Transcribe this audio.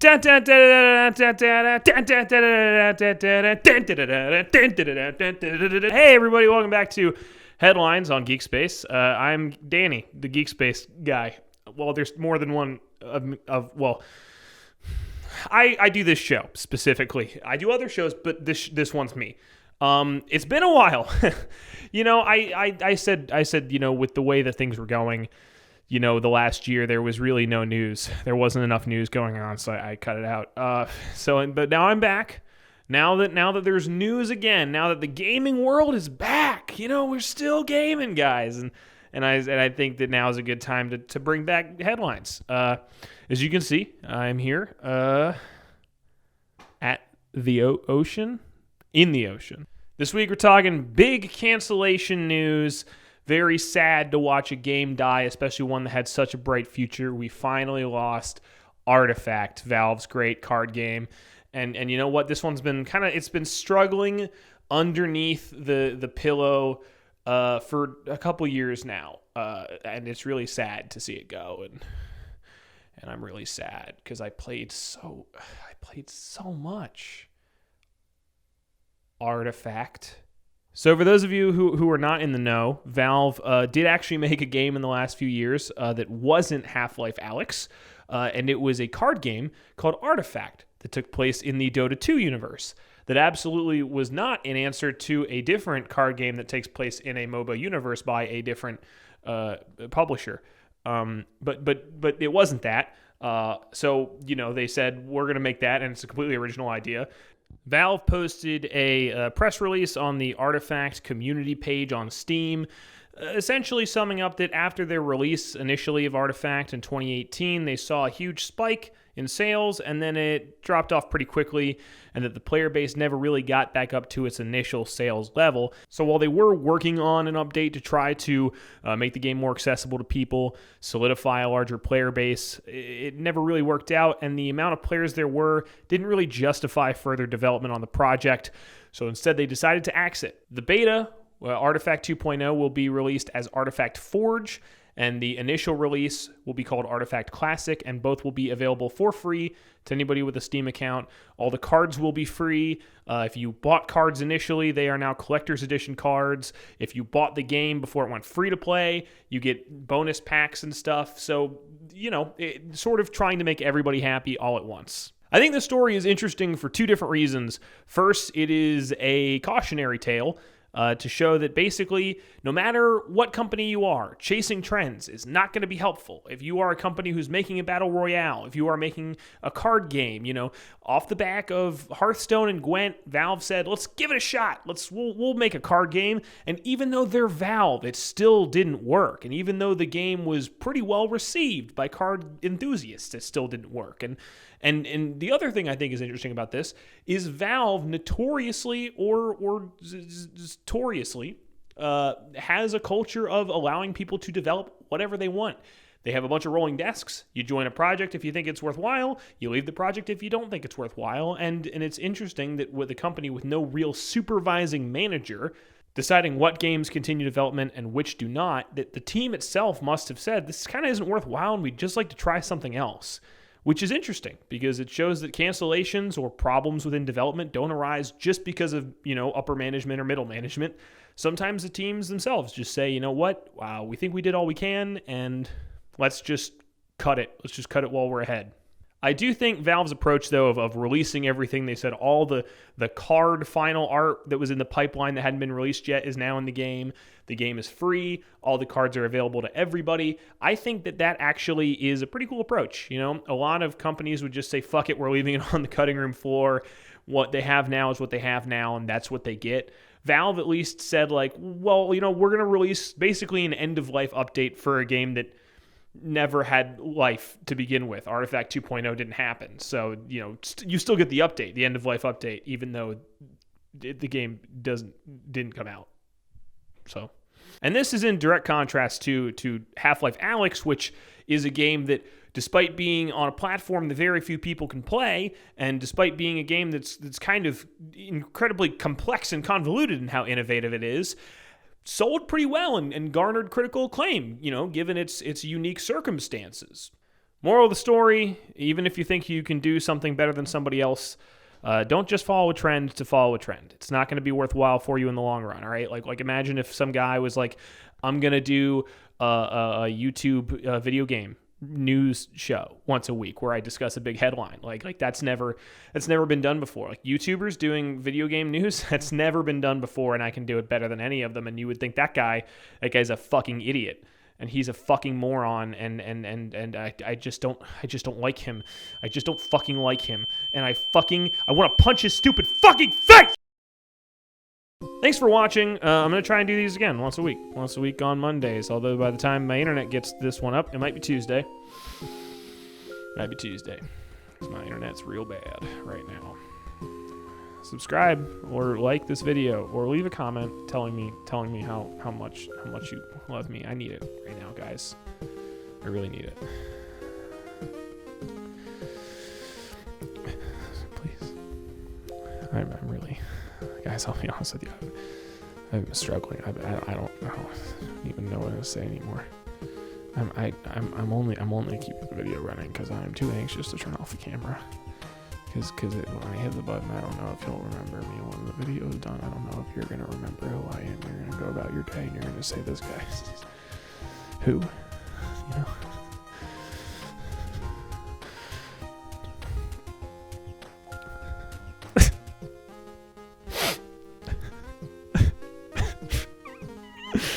everybody, welcome back to Headlines on Geek Space. I'm Danny, the Geek Space guy. Well, there's more than one I do this show specifically. I do other shows, but this one's me. It's been a while. I said, with the way that things were going, the last year there was really no news. There wasn't enough news going on, so I cut it out. But now I'm back. Now that there's news again, now that the gaming world is back, we're still gaming, guys, and I think that now is a good time to bring back headlines. As you can see, I'm here at the ocean, in the ocean. This week we're talking big cancellation news. Very sad to watch a game die, especially one that had such a bright future. We finally lost Artifact, Valve's great card game. And you know what? This one's been it's been struggling underneath the pillow for a couple years now. And it's really sad to see it go. And I'm really sad because I played so much Artifact. So for those of you who are not in the know, Valve did actually make a game in the last few years that wasn't Half-Life Alyx, and it was a card game called Artifact that took place in the Dota 2 universe. That absolutely was not an answer to a different card game that takes place in a MOBA universe by a different publisher. But it wasn't that. So they said, we're going to make that, and it's a completely original idea. Valve posted a press release on the Artifact community page on Steam, essentially summing up that after their release initially of Artifact in 2018, they saw a huge spike in sales, and then it dropped off pretty quickly, and that the player base never really got back up to its initial sales level. So while they were working on an update to try to make the game more accessible to people, solidify a larger player base, it never really worked out, and the amount of players there were didn't really justify further development on the project. So instead, they decided to axe it. The beta, Artifact 2.0, will be released as Artifact Forge, and the initial release will be called Artifact Classic, and both will be available for free to anybody with a Steam account. All the cards will be free. If you bought cards initially, they are now Collector's Edition cards. If you bought the game before it went free to play, you get bonus packs and stuff. So, sort of trying to make everybody happy all at once. I think the story is interesting for two different reasons. First, it is a cautionary tale. To show that basically, no matter what company you are, chasing trends is not going to be helpful. If you are a company who's making a battle royale, if you are making a card game, off the back of Hearthstone and Gwent, Valve said, let's give it a shot. We'll make a card game. And even though they're Valve, it still didn't work. And even though the game was pretty well received by card enthusiasts, it still didn't work. And the other thing I think is interesting about this is Valve notoriously or notoriously has a culture of allowing people to develop whatever they want. They have a bunch of rolling desks. You join a project if you think it's worthwhile. You leave the project if you don't think it's worthwhile. And it's interesting that with a company with no real supervising manager deciding what games continue development and which do not, that the team itself must have said, this kind of isn't worthwhile and we'd just like to try something else. Which is interesting because it shows that cancellations or problems within development don't arise just because of, upper management or middle management. Sometimes the teams themselves just say, wow, we think we did all we can and let's just cut it. Let's just cut it while we're ahead. I do think Valve's approach, though, of releasing everything, they said all the card final art that was in the pipeline that hadn't been released yet is now in the game. The game is free. All the cards are available to everybody. I think that actually is a pretty cool approach. A lot of companies would just say, fuck it, we're leaving it on the cutting room floor. What they have now is what they have now, and that's what they get. Valve at least said, we're going to release basically an end-of-life update for a game that never had life to begin with. Artifact 2.0 didn't happen. So, you still get the update, the end-of-life update, even though the game didn't come out. So, and this is in direct contrast to Half-Life Alyx, which is a game that, despite being on a platform that very few people can play, and despite being a game that's kind of incredibly complex and convoluted in how innovative it is, sold pretty well and garnered critical acclaim, given its unique circumstances. Moral of the story, even if you think you can do something better than somebody else, don't just follow a trend to follow a trend. It's not going to be worthwhile for you in the long run, all right? Like imagine if some guy was like, I'm going to do a YouTube video game news show once a week where I discuss a big headline. Like that's never been done before. Like YouTubers doing video game news, that's never been done before, and I can do it better than any of them. And you would think that guy's a fucking idiot. And he's a fucking moron, and I just don't like him. I just don't fucking like him. And I want to punch his stupid fucking face! Thanks for watching. I'm going to try and do these again once a week on Mondays. Although by the time my internet gets this one up, it might be Tuesday. Because my internet's real bad right now. Subscribe or like this video or leave a comment telling me how much you love me. I need it right now, guys. I really need it. Please. I'm really, guys, I'll be honest with you. I'm struggling. I don't even know what to say anymore. I'm only keeping the video running because I'm too anxious to turn off the camera. Because when I hit the button, I don't know if you'll remember me. When the video is done, I don't know if you're going to remember who I am. You're going to go about your day and you're going to say, this guy, who? You know?